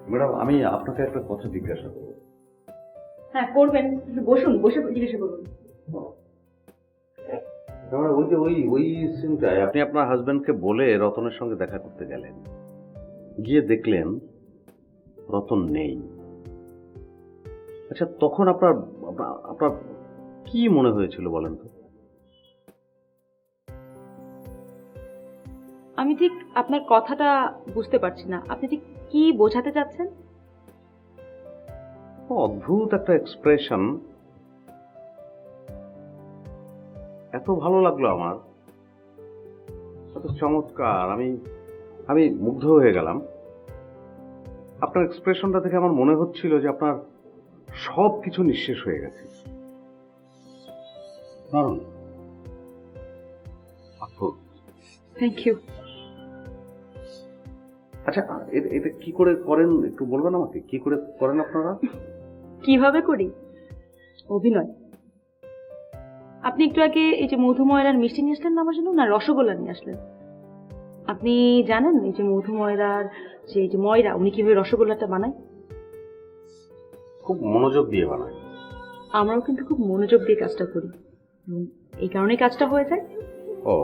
Madam, আমি আপনাকে একটা কথা জিজ্ঞাসা করবো। হ্যাঁ করবেন, বসুন, বসে জিজ্ঞাসা করুন। ওই যে ওই সিনটায় আপনি আপনার হাজবেন্ডকে বলে রতনের সঙ্গে দেখা করতে গেলেন, গিয়ে দেখলেন রতন নেই। আচ্ছা, তখন আপনার আপনার কি মনে হয়েছিল বলেন তো? আমি ঠিক আপনার কথাটা বুঝতে পারছি না, আপনি ঠিক কি বোঝাতে চাচ্ছেন? অদ্ভুত একটা এক্সপ্রেশন, এত ভালো লাগলো আমার, এত চমৎকার, আমি আমি মুগ্ধ হয়ে গেলাম। আপনার এক্সপ্রেশনটা দেখে আমার মনে হচ্ছিল যে আপনার সব কিছু নিঃশেষ হয়ে গেছে। দারুণ, অদ্ভুত। Thank you. আচ্ছা, এটা কি করে করেন একটু বলবেন আমাকে? কি করে করেন আপনারা? কিভাবে করি? অভিনয়। আপনি একটু আগে এই যে মধুময়রার মিষ্টি নিয়ে আসলেন না আমার জন্য, না রসগোল্লা নিয়ে আসলেন? আপনি জানেন এই যে মধুময়রার যে এই যে ময়রা, উনি কিভাবে রসগোল্লাটা বানায়? খুব মনোযোগ দিয়ে বানায়। আমরাও কিন্তু খুব মনোযোগ দিয়ে কাজটা করি, এবং এই কারণে কাজটা হয়ে যায়। ও,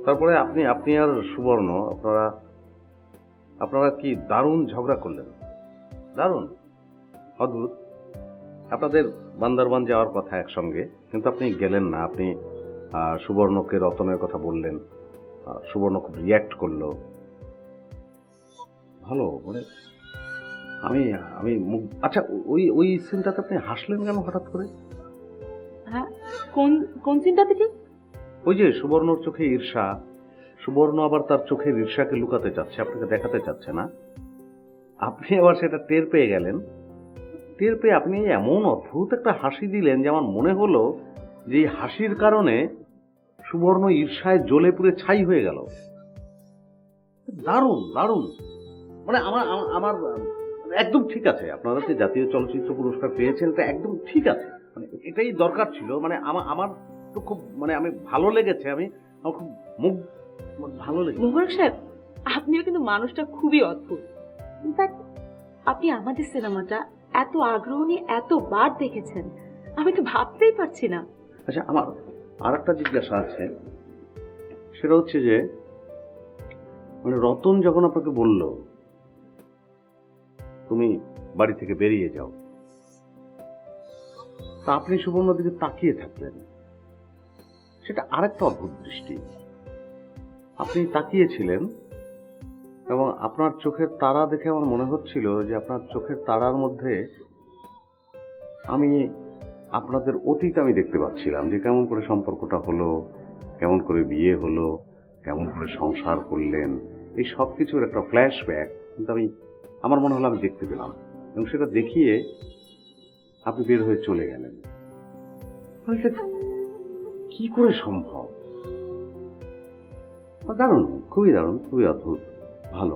তারপরে আপনি আপনি আর সুবর্ণ আপনারা আপনারা কি দারুণ ঝগড়া করলেন, দারুণ, অদ্ভুত। আপনাদের বান্দরবান যাওয়ার কথা একসঙ্গে, কিন্তু আপনি গেলেন না। আপনি সুবর্ণকে রতনের কথা বললেন, সুবর্ণ খুব রিয়্যাক্ট করলো। ভালো, মানে আমি আমি আচ্ছা, ওই ওই সিনটাতে আপনি হাসলেন কেন হঠাৎ করে? হ্যাঁ, কোন কোন সিনটাতে ঠিক? ওই যে সুবর্ণর চোখে ঈর্ষা, সুবর্ণ আবার তার চোখের ঈর্ষাকে লুকাতে চাচ্ছে, আপনাকে দেখাতে চাচ্ছে না, আপনি আবার সেটা টের পেয়ে গেলেন। টের পেয়ে আপনি এমন অদ্ভুত একটা হাসি দিলেন যে আমার মনে হলো যে এই হাসির কারণে সুবর্ণ ঈর্ষায় জ্বলে পুড়ে ছাই হয়ে গেল। দারুণ দারুণ, মানে আমার আমার একদম ঠিক আছে। আপনারা যে জাতীয় চলচ্চিত্র পুরস্কার পেয়েছেন, এটা একদম ঠিক আছে, মানে এটাই দরকার ছিল। মানে আমার আমার তো খুব, মানে আমি ভালো লেগেছে, আমার খুব ভালো লেগেছে। মোহরক সাহেব, আপনিও কিন্তু মানুষটা খুবই অদ্ভুত। ইনফ্যাক্ট আপনি আমাদের সিনেমাটা এত আগ্রহ নিয়ে এতবার দেখেছেন, আমি তো ভাবতেই পারছি না। আচ্ছা, আমার আর একটা জিজ্ঞাসা আছে, সেটা হচ্ছে যে মানে রতন যখন আপনাকে বলল তুমি বাড়ি থেকে বেরিয়ে যাও, তা আপনি সুবর্ণর দিকে তাকিয়ে থাকলেন, সেটা আরেকটা অদ্ভুত দৃষ্টি। আপনি তাকিয়েছিলেন এবং আপনার চোখের তারা দেখে আমার মনে হচ্ছিল যে আপনার চোখের তারার মধ্যে আমি আপনাদের অতীত আমি দেখতে পাচ্ছিলাম, যে কেমন করে সম্পর্কটা হলো, কেমন করে বিয়ে হলো, কেমন করে সংসার করলেন, এই সব কিছুর একটা ফ্ল্যাশব্যাক কিন্তু আমার মনে হলো আমি দেখতে পেলাম। এবং সেটা দেখিয়ে আপনি বের হয়ে চলে গেলেন। কি করে সম্ভব? দারুণ, খুবই দারুণ, খুবই অদ্ভুত, ভালো।